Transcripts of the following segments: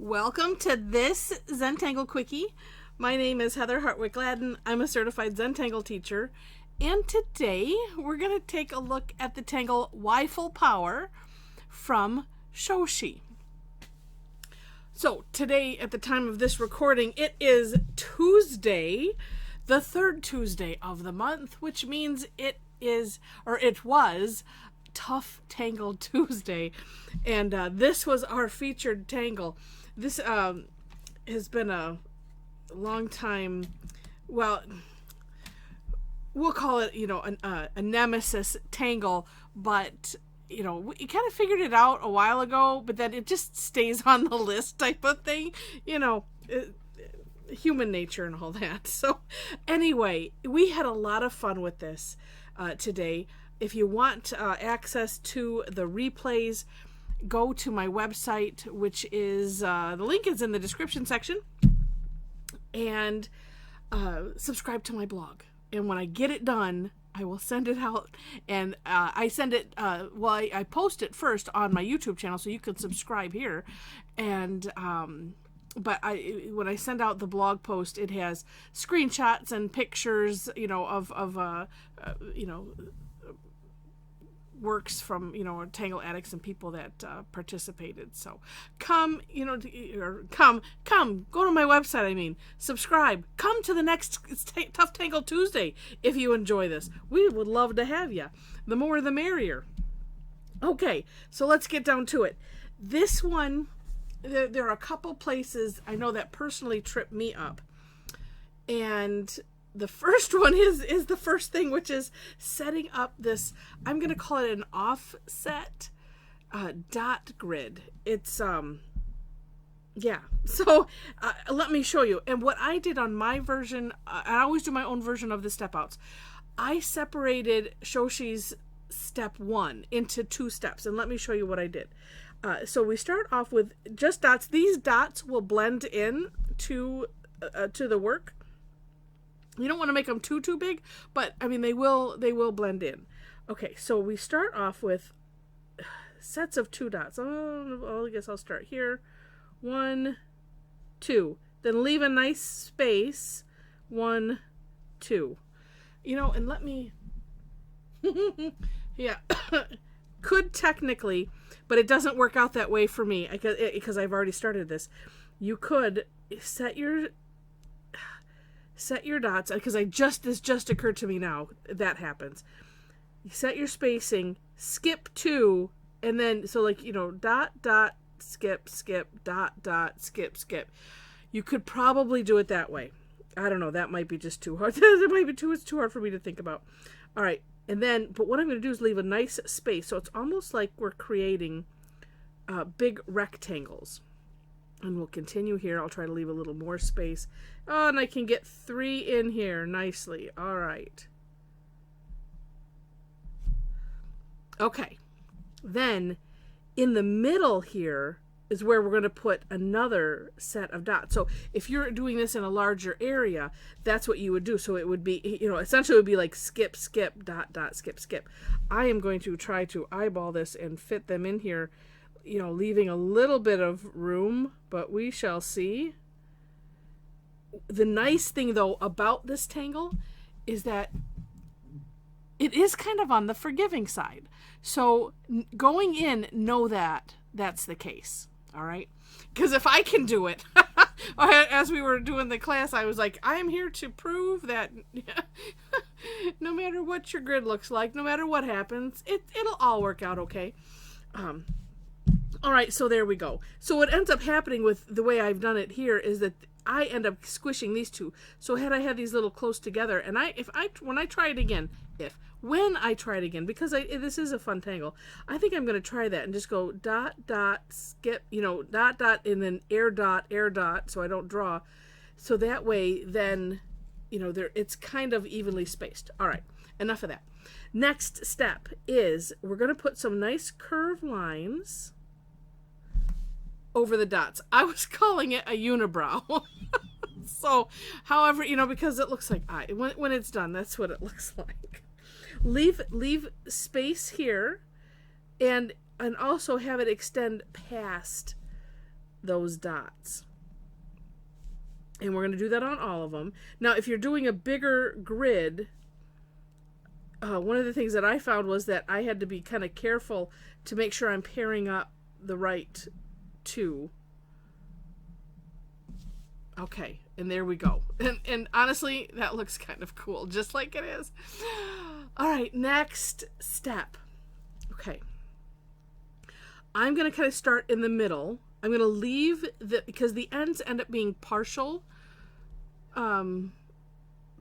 Welcome to this Zentangle Quickie. My name is Heather Hartwick Gladden. I'm a Certified Zentangle Teacher. And today we're going to take a look at the Tangle Y-Ful Power from Shoshi. So today, at the time of this recording, it is Tuesday, the third Tuesday of the month, which means it was Tough Tangle Tuesday. And this was our featured tangle. This has been a long time, well, we'll call it, a nemesis tangle, but, we kind of figured it out a while ago, but then it just stays on the list type of thing, human nature and all that. So anyway, we had a lot of fun with this today. If you want access to the replays, go to my website, which is, the link is in the description section, and subscribe to my blog. And when I get it done, I will send it out, and I send it, I post it first on my YouTube channel, so you can subscribe here, and but when I send out the blog post, it has screenshots and pictures, of works from, Tangle Addicts and people that participated. So come, go to my website, subscribe, come to the next Tough Tangle Tuesday if you enjoy this. We would love to have you. The more the merrier. Okay, so let's get down to it. This one, there are a couple places I know that personally trip me up. And the first one is the first thing, which is setting up this, I'm going to call it an offset dot grid. It's, so let me show you. And what I did on my version, I always do my own version of the step outs. I separated Shoshi's step 1 into 2 steps, and let me show you what I did. So we start off with just dots. These dots will blend in to the work. You don't want to make them too big, but they will blend in. Okay, so we start off with sets of 2 dots. I guess I'll start here. 1, 2. Then leave a nice space. 1, 2. And let me yeah. Could technically, but it doesn't work out that way for me because I've already started this. You could set your dots, because this just occurred to me now. That happens. You set your spacing, skip 2, and then, dot, dot, skip, dot, dot, skip. You could probably do it that way. I don't know. That might be just too hard. It's too hard for me to think about. All right. And then, but what I'm going to do is leave a nice space. So it's almost like we're creating big rectangles. And we'll continue here. I'll try to leave a little more space. Oh, and I can get 3 in here nicely. All right. Okay. Then in the middle here is where we're going to put another set of dots. So if you're doing this in a larger area, that's what you would do. So it would be, essentially it would be like skip, dot, dot, skip. I am going to try to eyeball this and fit them in here, leaving a little bit of room, but we shall see. The nice thing, though, about this tangle is that it is kind of on the forgiving side. So going in, know that that's the case. All right? Because if I can do it, as we were doing the class, I was like, I am here to prove that no matter what your grid looks like, no matter what happens, it'll all work out okay. All right, so there we go. So what ends up happening with the way I've done it here is that I end up squishing these 2. So had I had these little close together, and when I try it again, because this is a fun tangle, I think I'm going to try that and just go dot, dot, skip, dot, dot, and then air dot, so I don't draw. So that way, then, it's kind of evenly spaced. All right, enough of that. Next step is we're going to put some nice curved lines over the dots. I was calling it a unibrow. So, however, because it looks like when it's done, that's what it looks like. Leave space here, and also have it extend past those dots. And we're going to do that on all of them. Now, if you're doing a bigger grid, one of the things that I found was that I had to be kind of careful to make sure I'm pairing up the right two. Okay, and there we go. And honestly, that looks kind of cool, just like it is. All right, next step. Okay. I'm going to kind of start in the middle. I'm going to leave because the ends end up being partial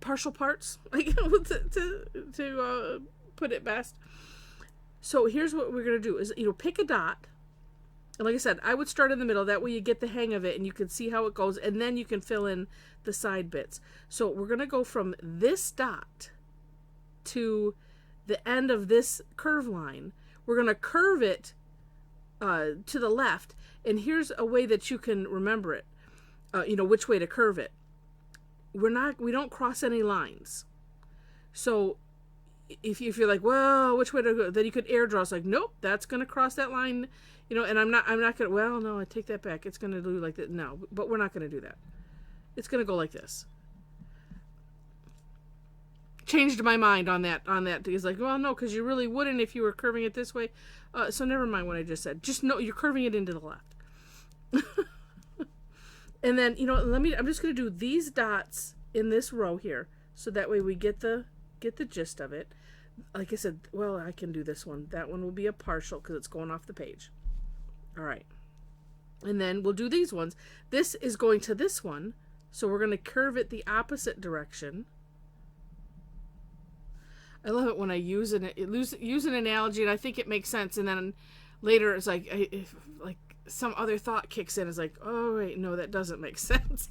parts, like, to put it best. So here's what we're going to do is, pick a dot. And like I said, I would start in the middle. That way you get the hang of it and you can see how it goes. And then you can fill in the side bits. So we're going to go from this dot to the end of this curve line. We're going to curve it to the left. And here's a way that you can remember it, which way to curve it. We don't cross any lines. So if you're like, well, which way to go? Then you could air draw. It's like, nope, that's going to cross that line, and I'm not going to, well, no, I take that back. It's going to do like that. No, but we're not going to do that. It's going to go like this. Changed my mind on that. It's like, well, no, because you really wouldn't if you were curving it this way. So never mind what I just said. Just know you're curving it into the left. And then, I'm just going to do these dots in this row here. So that way we get the gist of it. Like I said, well, I can do this one. That one will be a partial because it's going off the page. All right. And then we'll do these ones. This is going to this one. So we're going to curve it the opposite direction. I love it when I use an analogy and I think it makes sense. And then later it's like, some other thought kicks in. It's like, oh, wait, no, that doesn't make sense.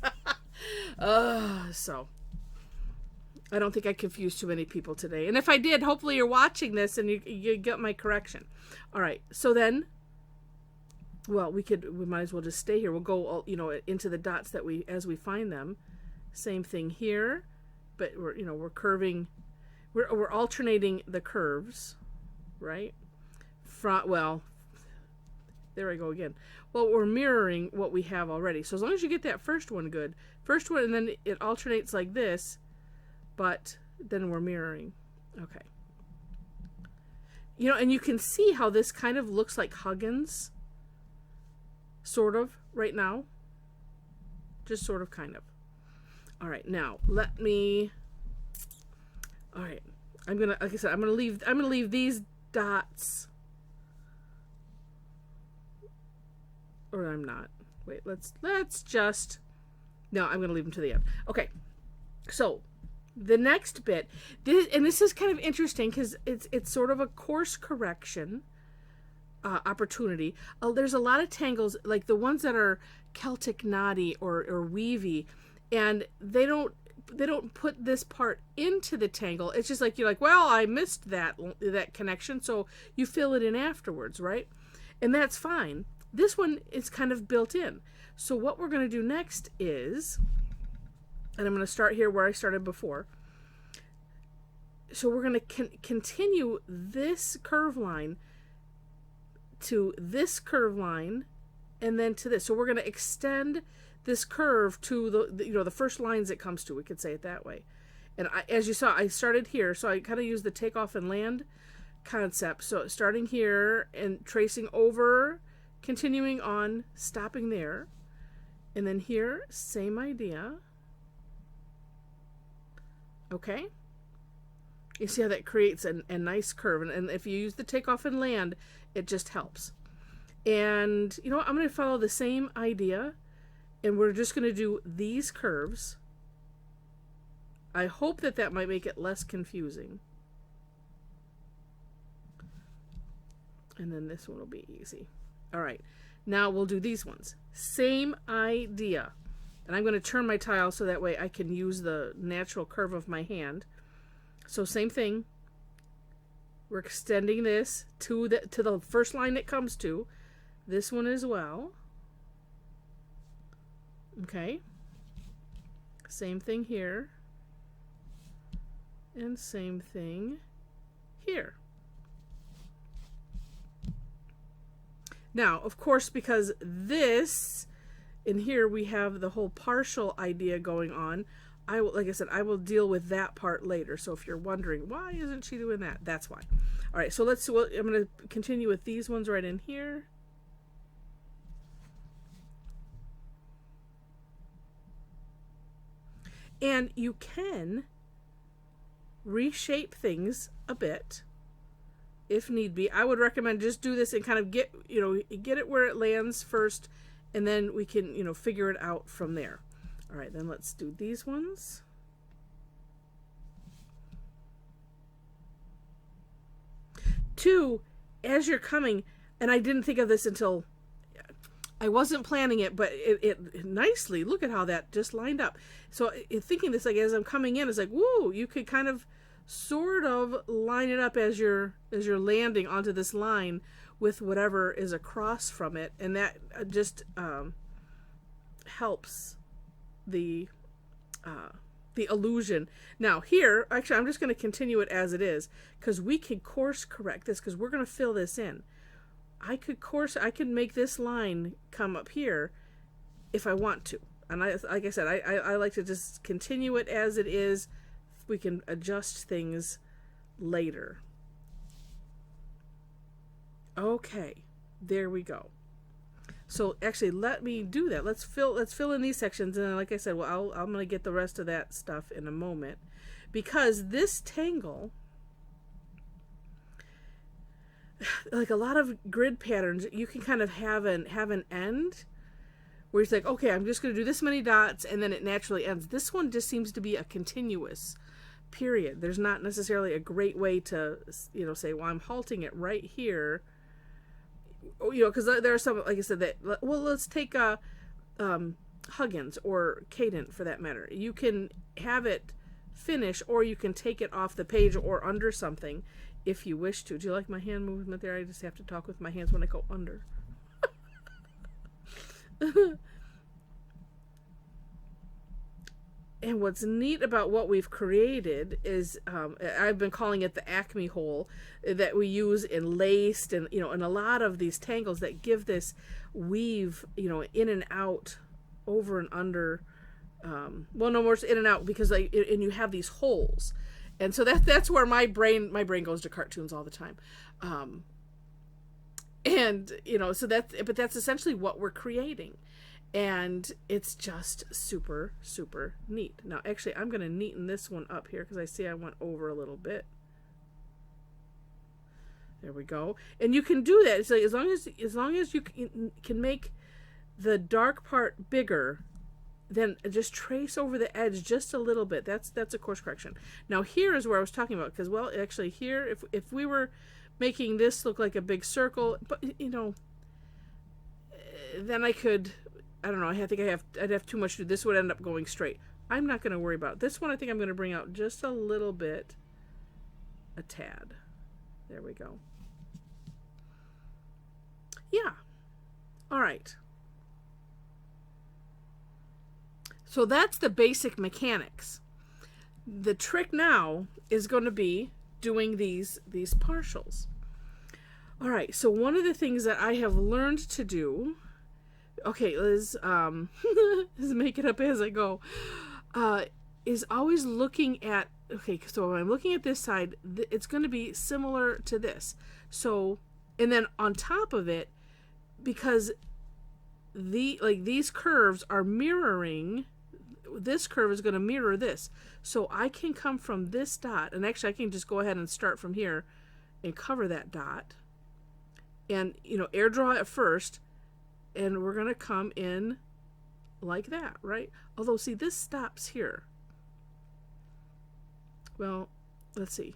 So I don't think I confused too many people today. And if I did, hopefully you're watching this and you get my correction. All right. So then, well, we might as well just stay here. We'll go, into the dots as we find them. Same thing here, but we're curving, we're alternating the curves, right? There I go again. Well, we're mirroring what we have already. So as long as you get that first one good, and then it alternates like this, but then we're mirroring. Okay. And you can see how this kind of looks like Huggins, sort of, right now. Just sort of, kind of. All right, now all right, I'm gonna leave these dots. Or I'm not. Wait, let's just, no, I'm going to leave them to the end. Okay, so the next bit, this is kind of interesting because it's sort of a course correction opportunity. There's a lot of tangles, like the ones that are Celtic knotty or weavy, and they don't put this part into the tangle. It's just like, you're like, well, I missed that connection, so you fill it in afterwards, right? And that's fine. This one is kind of built in. So what we're going to do next is, and I'm going to start here where I started before. So we're going to continue this curve line to this curve line and then to this. So we're going to extend this curve to the first lines it comes to. We could say it that way. And as you saw, I started here. So I kind of used the take off and land concept. So starting here and tracing over, continuing on, stopping there, and then here, same idea. Okay? You see how that creates a nice curve, and if you use the takeoff and land, it just helps. And I'm going to follow the same idea, and we're just going to do these curves. I hope that might make it less confusing. And then this one will be easy. All right, now we'll do these ones. Same idea. And I'm going to turn my tile so that way I can use the natural curve of my hand. So same thing. We're extending this to the first line it comes to. This one as well. Okay. Same thing here. And same thing here. Now, of course, because this in here we have the whole partial idea going on. I will, like I said, I will deal with that part later. So if you're wondering why isn't she doing that, that's why. All right, so let's. Well, I'm going to continue with these ones right in here. And you can reshape things a bit if need be. I would recommend just do this and kind of get it where it lands first, and then we can, figure it out from there. All right, then let's do these ones. Two, as you're coming, and I didn't think of this until I wasn't planning it, but it nicely, look at how that just lined up. So thinking this, like, as I'm coming in, it's like, woo, you could kind of sort of line it up as you're landing onto this line with whatever is across from it, and that just helps the illusion. Now here, actually, I'm just going to continue it as it is, because we can course correct this, because we're going to fill this in. I could make this line come up here if I want to. And like I said, I like to just continue it as it is. We can adjust things later. Okay, there we go. So actually, let me do that. Let's fill in these sections, and then, like I said, well, I'm going to get the rest of that stuff in a moment, because this tangle, like a lot of grid patterns, you can kind of have an end where it's like, okay, I'm just going to do this many dots, and then it naturally ends. This one just seems to be a continuous period. There's not necessarily a great way to, say, well, I'm halting it right here. Because there are some, like I said, that, well, let's take Huggins or Cadent for that matter. You can have it finish, or you can take it off the page or under something if you wish to. Do you like my hand movement there? I just have to talk with my hands when I go under. And what's neat about what we've created is, I've been calling it the Acme hole that we use in laced and, in a lot of these tangles that give this weave, in and out, over and under. Well, no more in and out, because and you have these holes. And so that's where my brain goes to cartoons all the time. So that's essentially what we're creating. And it's just super, super neat. Now, actually, I'm going to neaten this one up here, because I see I went over a little bit. There we go. And you can do that. So as long as you can make the dark part bigger, then just trace over the edge just a little bit. That's a course correction. Now, here is where I was talking about, because, well, actually here, if we were making this look like a big circle, but then I could, I don't know, I'd have too much to do. This would end up going straight. I'm not going to worry about this one. I think I'm going to bring out just a little bit, a tad. There we go. Yeah. All right. So that's the basic mechanics. The trick now is going to be doing these partials. All right. So one of the things that I have learned to do, okay, Liz, is make it up as I go, is always looking at, okay, so when I'm looking at this side, it's going to be similar to this. So, and then on top of it, because these curves are mirroring, this curve is going to mirror this. So I can come from this dot, and actually I can just go ahead and start from here and cover that dot. And, air draw it first, and we're going to come in like that, right? Although, see, this stops here. Well, let's see.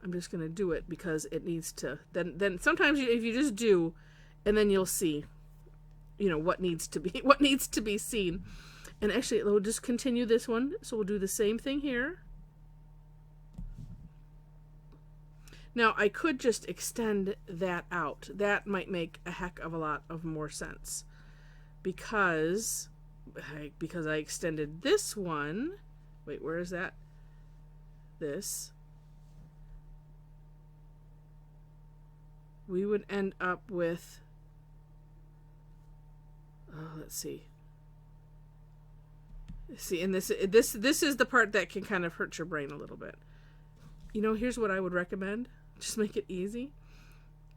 I'm just going to do it because it needs to. Then sometimes if you just do, and then you'll see, what needs to be seen. And actually, we'll just continue this one. So we'll do the same thing here. Now, I could just extend that out. That might make a heck of a lot of more sense, because I extended this one. Wait, where is that? This. We would end up with let's see. See, and this is the part that can kind of hurt your brain a little bit. You know, here's what I would recommend. Just make it easy.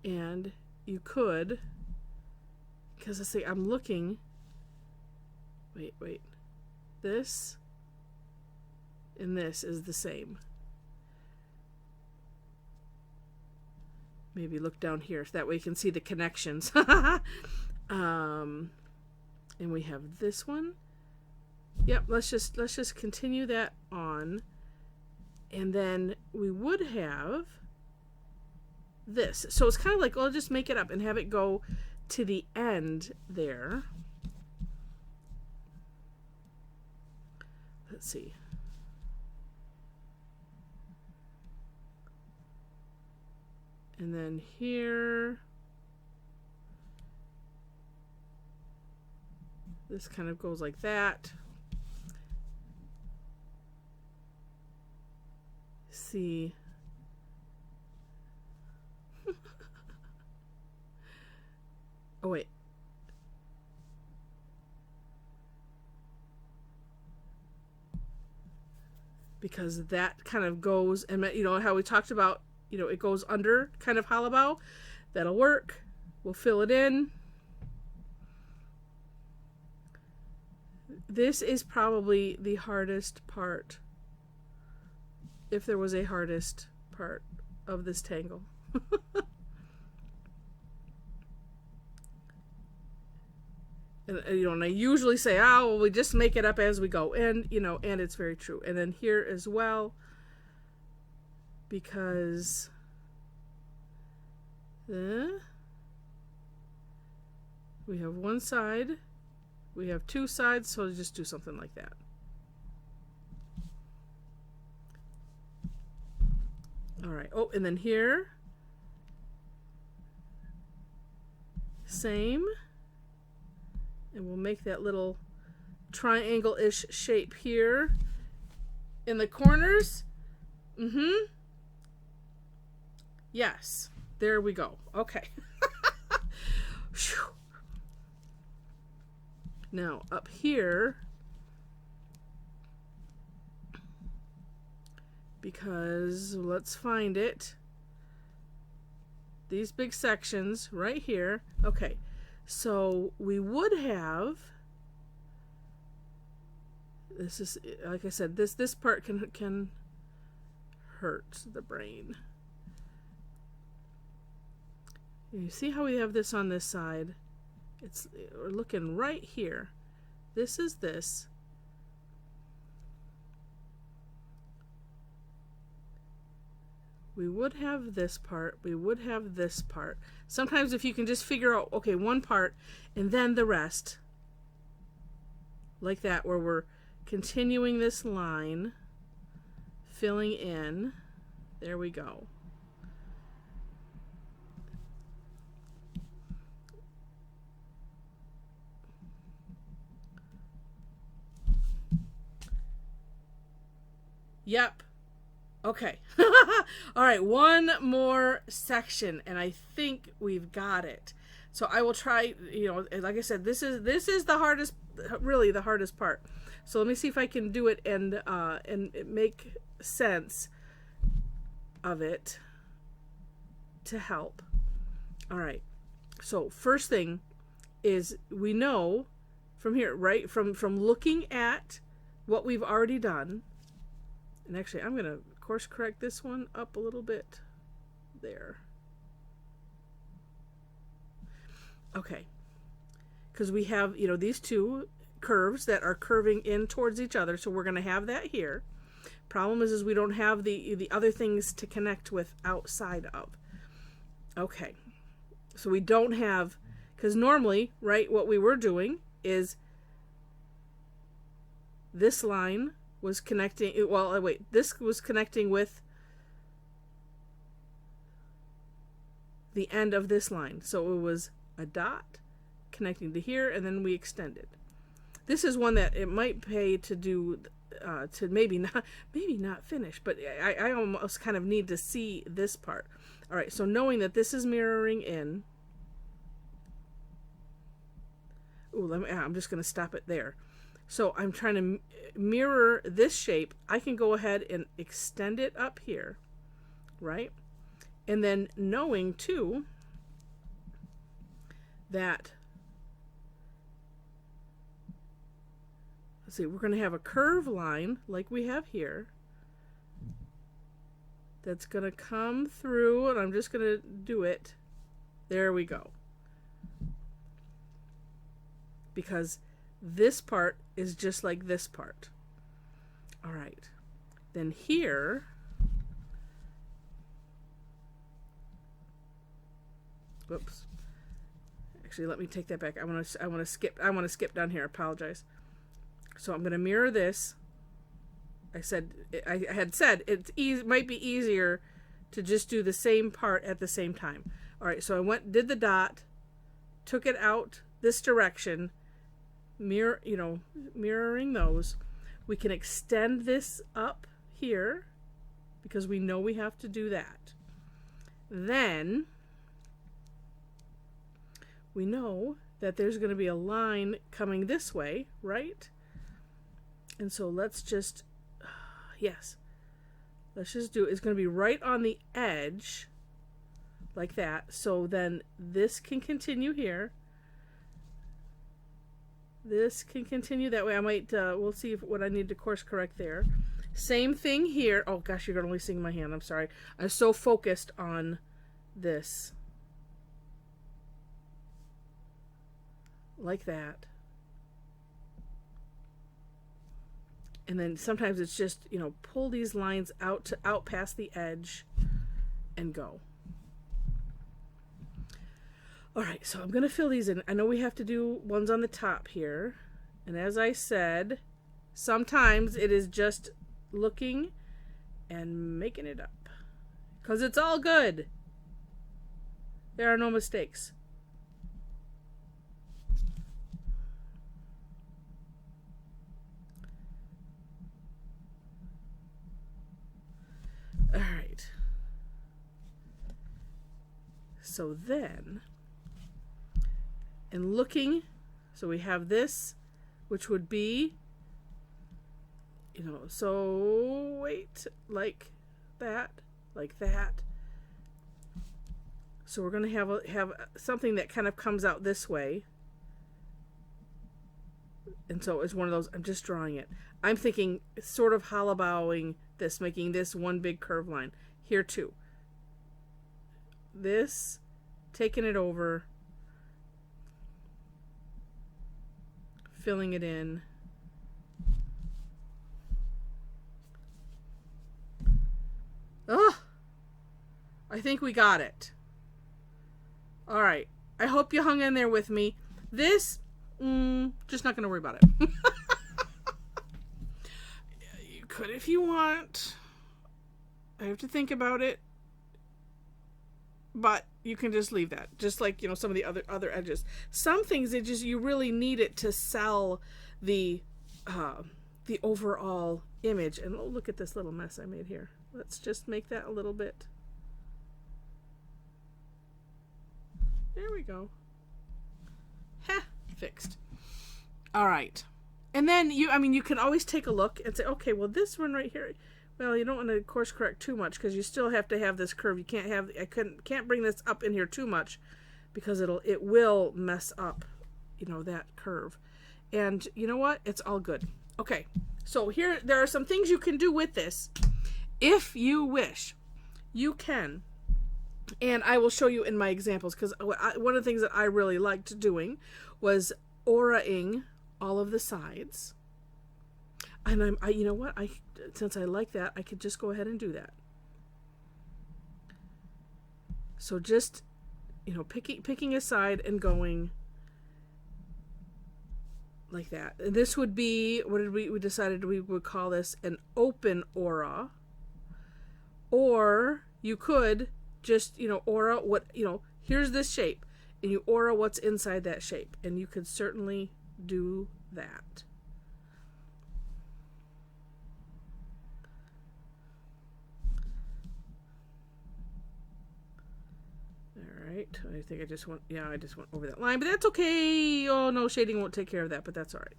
And you could, because let's see, I'm looking. Wait. This and this is the same. Maybe look down here, so that way you can see the connections. And we have this one. Yep, let's just continue that on. And then we would have this. So it's kind of like, I'll just make it up and have it go to the end there. Let's see. And then here, this kind of goes like that. See. Oh, wait. Because that kind of goes, and you know how we talked about, you know, it goes under kind of hollow bow. That'll work. We'll fill it in. This is probably the hardest part, if there was a hardest part of this tangle. And you know, and I usually say, oh, well, we just make it up as we go, and you know, and it's very true. And then here as well, because we have one side, we have two sides, so just do something like that. All right. Oh, and then here, same. And we'll make that little triangle-ish shape here in the corners. Yes. There we go. Okay. Now, up here, because let's find it. These big sections right here. Okay. So we would have, this is, like I said, this part can hurt the brain. You see how we have this on this side? We're looking right here. This is this. We would have this part, we would have this part. Sometimes if you can just figure out, okay, one part and then the rest, like that, where we're continuing this line, filling in, there we go. Yep. Okay. All right, one more section and I think we've got it. So I will try, you know, like I said, this is the hardest, really the hardest part. So let me see if I can do it and make sense of it to help. All right. So first thing is, we know from here, right, from looking at what we've already done, and actually I'm going to course correct this one up a little bit there. Okay, because we have, you know, these two curves that are curving in towards each other, so we're going to have that here. Problem is we don't have the other things to connect with outside of. Okay, so we don't have, because normally, right, what we were doing is this line was connecting, well, wait, this was connecting with the end of this line. So it was a dot connecting to here, and then we extended. This is one that it might pay to do, to maybe not finish, but I almost kind of need to see this part. All right, so knowing that this is mirroring in, Ooh, I'm just going to stop it there. So I'm trying to mirror this shape. I can go ahead and extend it up here, right? And then knowing too that, let's see, we're going to have a curve line like we have here that's going to come through, and I'm just going to do it. There we go. Because this part is just like this part. All right. Then here, whoops. Actually, let me take that back. I want to skip down here. I apologize. So I'm going to mirror this. I had said it might be easier to just do the same part at the same time. All right, so I did the dot, took it out this direction, mirroring those. We can extend this up here because we know we have to do that. Then we know that there's going to be a line coming this way, right? And so let's just, let's just do it. It's going to be right on the edge like that. So then this can continue here. This can continue that way. I might, we'll see what I need to course correct there. Same thing here. Oh gosh, you're only seeing my hand. I'm sorry. I'm so focused on this. Like that. And then sometimes it's just, pull these lines out past the edge and go. All right, so I'm going to fill these in. I know we have to do ones on the top here. And as I said, sometimes it is just looking and making it up. Because it's all good. There are no mistakes. All right. So then, and looking, so we have this, which would be, so wait, like that. So we're going to have something that kind of comes out this way. And so it's one of those, I'm just drawing it. I'm thinking sort of hollowing this, making this one big curve line. Here too. This, taking it over, filling it in. Oh, I think we got it. All right. I hope you hung in there with me. This, just not going to worry about it. You could if you want. I have to think about it. But you can just leave that. Just like, some of the other edges. Some things, you really need it to sell the overall image. And look at this little mess I made here. Let's just make that a little bit. There we go. Fixed. All right. And then you can always take a look and say, okay, well, this one right here, well, you don't want to course correct too much because you still have to have this curve. You can't bring this up in here too much because it will mess up, that curve. And you know what? It's all good. Okay. So here, there are some things you can do with this. If you wish, you can. And I will show you in my examples because one of the things that I really liked doing was auraing all of the sides. And you know what? Since I like that, I could just go ahead and do that. So just, picking a side and going like that. And this would be, what did we decided we would call this an open aura. Or you could just, aura here's this shape. And you aura what's inside that shape. And you could certainly do that. All right. I think I just went, yeah, I just went over that line, but that's okay. Oh, no, shading won't take care of that, but that's all right.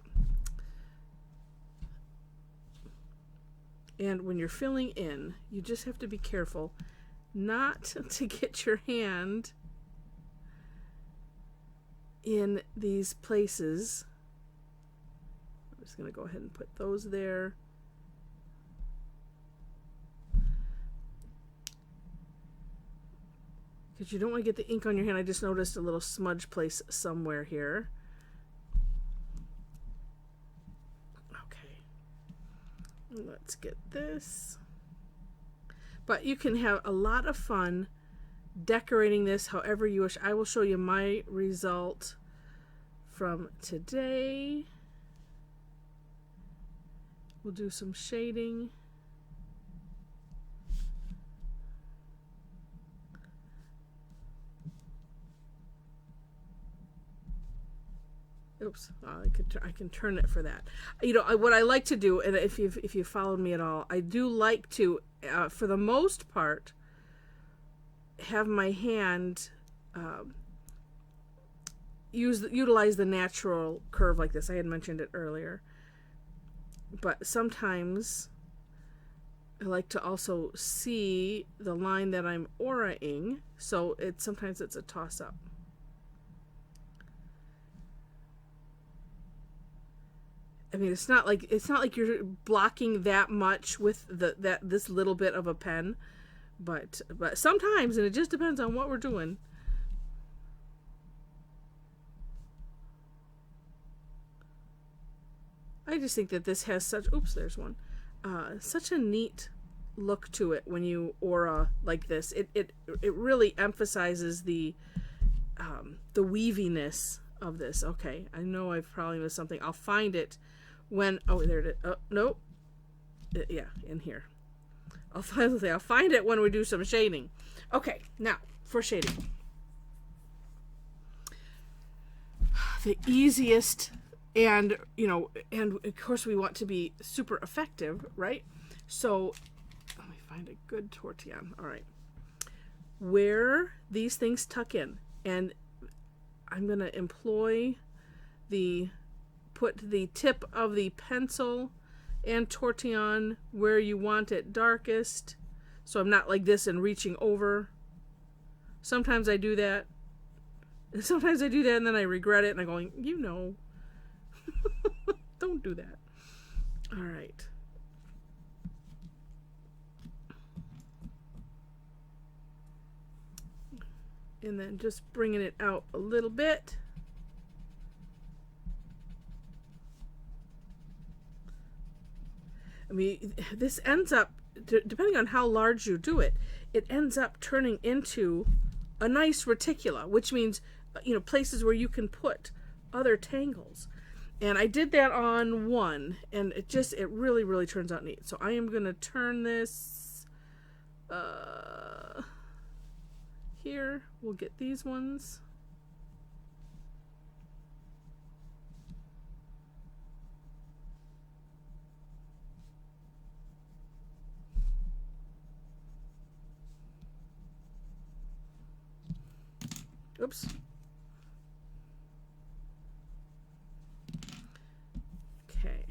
And when you're filling in, you just have to be careful not to get your hand in these places. I'm just going to go ahead and put those there. Because you don't want to get the ink on your hand. I just noticed a little smudge place somewhere here. Okay. Let's get this. But you can have a lot of fun decorating this however you wish. I will show you my result from today. We'll do some shading. Oops, I can turn it for that. You know, what I like to do, and if you followed me at all, I do like to, for the most part, have my hand utilize the natural curve like this. I had mentioned it earlier. But sometimes I like to also see the line that I'm auraing, so sometimes it's a toss-up. I mean, it's not like you're blocking that much with this little bit of a pen, but sometimes, and it just depends on what we're doing. I just think that this has such, oops, there's one, such a neat look to it when you aura like this. It really emphasizes the weaviness of this. Okay, I know I've probably missed something. I'll find it when, oh, there it is. Oh, no. Yeah, in here. I'll find it when we do some shading. Okay, now for shading. The easiest, and and of course we want to be super effective, right? So let me find a good tortillon. All right, where these things tuck in, and I'm going to employ put the tip of the pencil and tortillon where you want it darkest, so I'm not like this and reaching over. Sometimes I do that, and sometimes I do that and then I regret it and I'm going, don't do that. All right. And then just bringing it out a little bit. I mean, this ends up, depending on how large you do it, it ends up turning into a nice reticula, which means, places where you can put other tangles. And I did that on one, and it really, really turns out neat. So I am going to turn this here. We'll get these ones. Oops. Okay.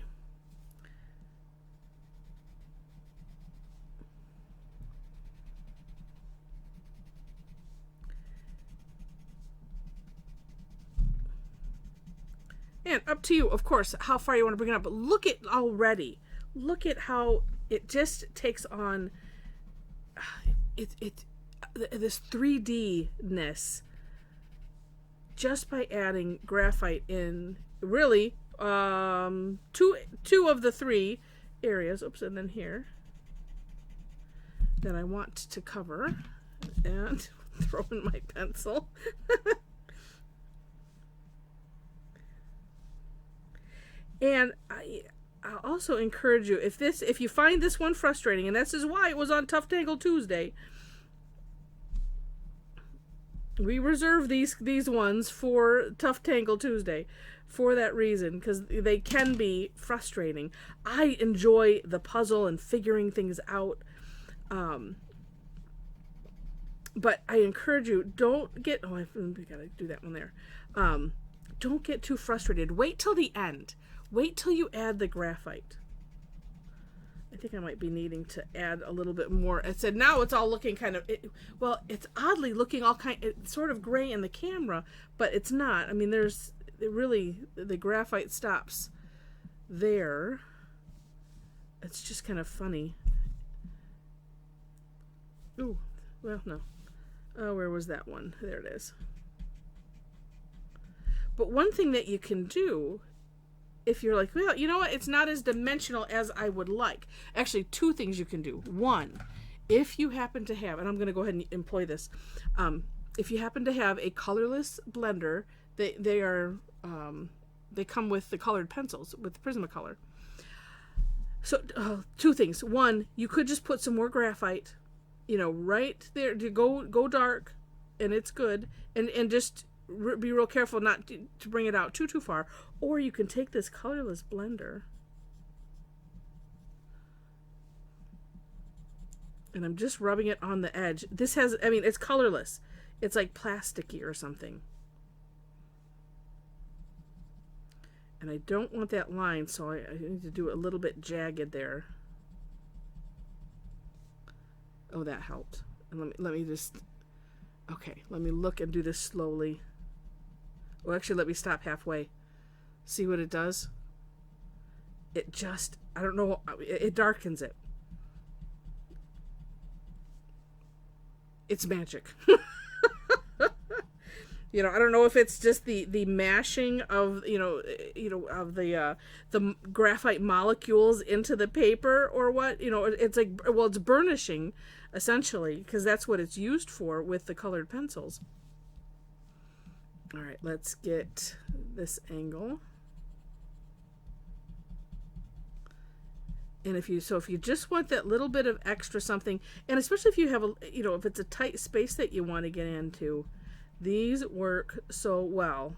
And up to you, of course, how far you want to bring it up. But look at already. Look at how it just takes on this 3D-ness just by adding graphite in. Really, two of the three areas. Oops, and then here that I want to cover, and throw in my pencil. And I'll also encourage you, if you find this one frustrating, and this is why it was on Tough Tangle Tuesday, we reserve these ones for Tough Tangle Tuesday for that reason, because they can be frustrating. I enjoy the puzzle and figuring things out, But I encourage you, don't get, oh, we gotta do that one there. Don't get too frustrated. Wait till the end. Wait till you add the graphite. I think I might be needing to add a little bit more. I said now it's all looking kind of, well, it's oddly looking all it's sort of gray in the camera, but it's not. I mean, the graphite stops there. It's just kind of funny. Ooh, well, no. Oh, where was that one? There it is. But one thing that you can do, if you're like, well, you know what, it's not as dimensional as I would like. Actually, two things you can do. One, if you happen to have, and I'm going to go ahead and employ this, if you happen to have a colorless blender, they come with the colored pencils with Prismacolor. So two things. One, you could just put some more graphite, right there to go dark, and it's good, and just be real careful not to bring it out too far. Or you can take this colorless blender, and I'm just rubbing it on the edge. This has, I mean, it's colorless. It's like plasticky or something. And I don't want that line, so I need to do it a little bit jagged there. Oh, that helped. And let me just, okay, let me look and do this slowly. Well, actually, let me stop halfway. See what it does? It just, I don't know, it darkens it. It's magic. I don't know if it's just the mashing of of the graphite molecules into the paper or what. It's like, well, it's burnishing essentially, because that's what it's used for with the colored pencils. All right, let's get this angle. And if you just want that little bit of extra something, and especially if you have if it's a tight space that you want to get into, these work so well.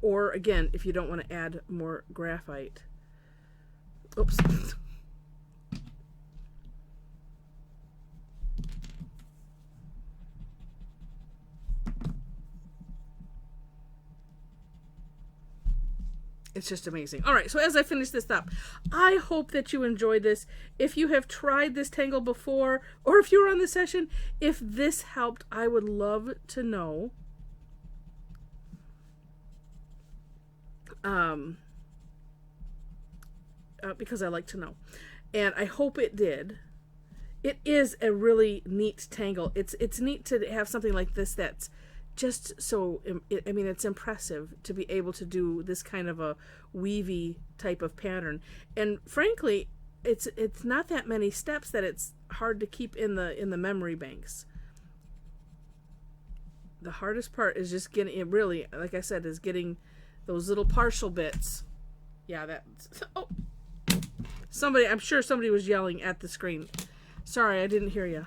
Or again, if you don't want to add more graphite. Oops. It's just amazing. All right, so as I finish this up, I hope that you enjoyed this. If you have tried this tangle before, or if you were on the session, if this helped, I would love to know. Because I like to know. And I hope it did. It is a really neat tangle. It's neat to have something like this that's just so, I mean, it's impressive to be able to do this kind of a weavy type of pattern. And frankly, it's not that many steps that it's hard to keep in the memory banks. The hardest part is just getting it, really, like I said, is getting those little partial bits. Yeah, oh, I'm sure somebody was yelling at the screen. Sorry, I didn't hear you.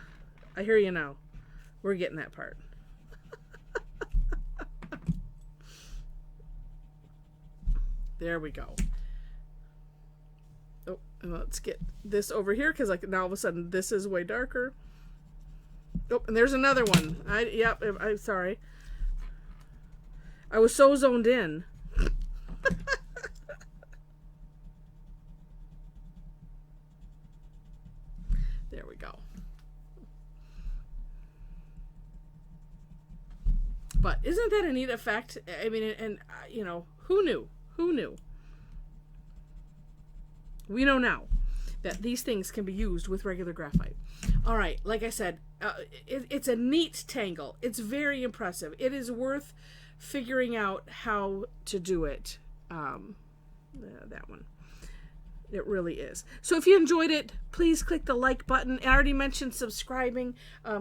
I hear you now. We're getting that part. There we go. Oh, and let's get this over here, because like now all of a sudden this is way darker. Oh, and there's another one. I'm sorry. I was so zoned in. There we go. But isn't that a neat effect? I mean, and who knew? Who knew? We know now that these things can be used with regular graphite. All right, like I said, it's a neat tangle. It's very impressive. It is worth figuring out how to do it. That one. It really is. So if you enjoyed it, please click the like button. I already mentioned subscribing.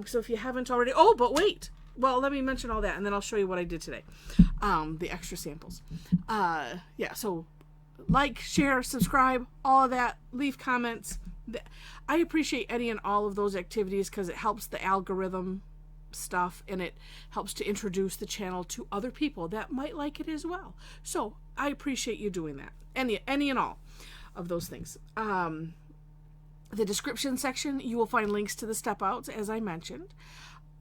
So if you haven't already, oh, but wait. Well, let me mention all that, and then I'll show you what I did today. The extra samples. Yeah, so like, share, subscribe, all of that. Leave comments. I appreciate any and all of those activities because it helps the algorithm stuff, and it helps to introduce the channel to other people that might like it as well. So I appreciate you doing that. Any and all. of those things. The description section, you will find links to the step outs, as I mentioned.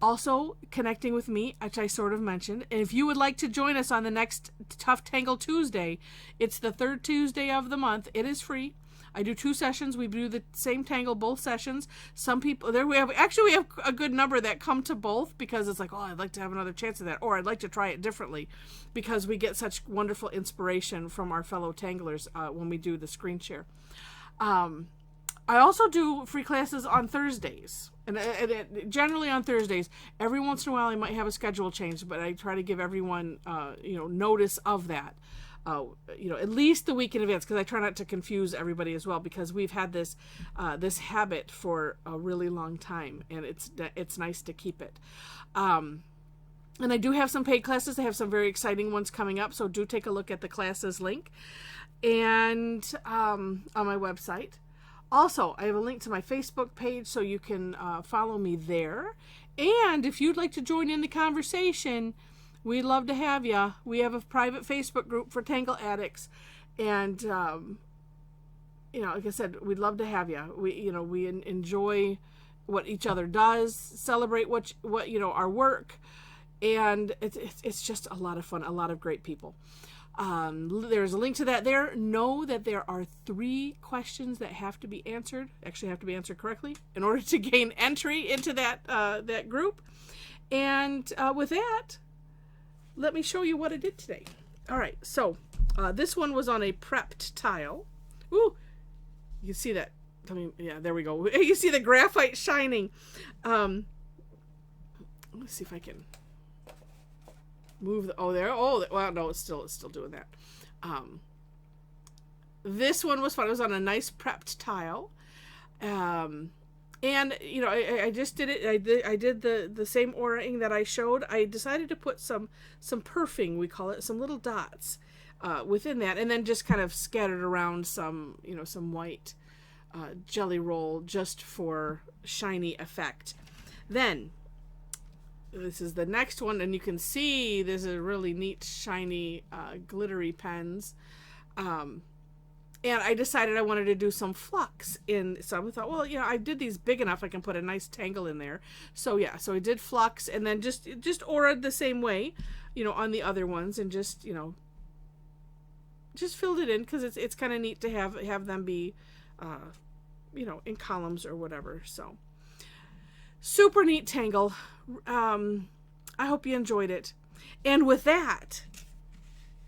Also, connecting with me, which I sort of mentioned. And if you would like to join us on the next Tough Tangle Tuesday, it's the third Tuesday of the month. It is free. I do 2 sessions. We do the same tangle both sessions. Some people there we have a good number that come to both because it's like, oh, I'd like to have another chance of that, or I'd like to try it differently, because we get such wonderful inspiration from our fellow tanglers when we do the screen share. I also do free classes on Thursdays, and generally on Thursdays. Every once in a while, I might have a schedule change, but I try to give everyone notice of that. At least the week in advance, because I try not to confuse everybody as well, because we've had this habit for a really long time, and it's nice to keep it. And I do have some paid classes. I have some very exciting ones coming up, so do take a look at the classes link and on my website. Also, I have a link to my Facebook page, so you can follow me there. And if you'd like to join in the conversation, we'd love to have you. We have a private Facebook group for Tangle Addicts, and like I said, we'd love to have you. We enjoy what each other does, celebrate what our work, and it's just a lot of fun. A lot of great people. There's a link to that there. Know that there are 3 questions that have to be answered. Actually, have to be answered correctly in order to gain entry into that group. And with that, let me show you what I did today. All right, so this one was on a prepped tile. Ooh, you see that? Yeah, there we go. You see the graphite shining. Let's see if I can move there. Well, no, it's still doing that. This one was fun. It was on a nice prepped tile. And I just did it. I did the same orating that I showed. I decided to put some perfing, we call it, some little dots within that, and then just kind of scattered around some white jelly roll just for shiny effect. Then this is the next one, and you can see there's a really neat shiny glittery pens. And I decided I wanted to do some flux in some. I thought, well, I did these big enough, I can put a nice tangle in there. So so I did flux, and then just auraed the same way, on the other ones, and just filled it in, because it's kind of neat to have them be, in columns or whatever. So super neat tangle. I hope you enjoyed it. And with that,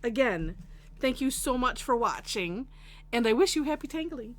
again, thank you so much for watching. And I wish you happy tangling.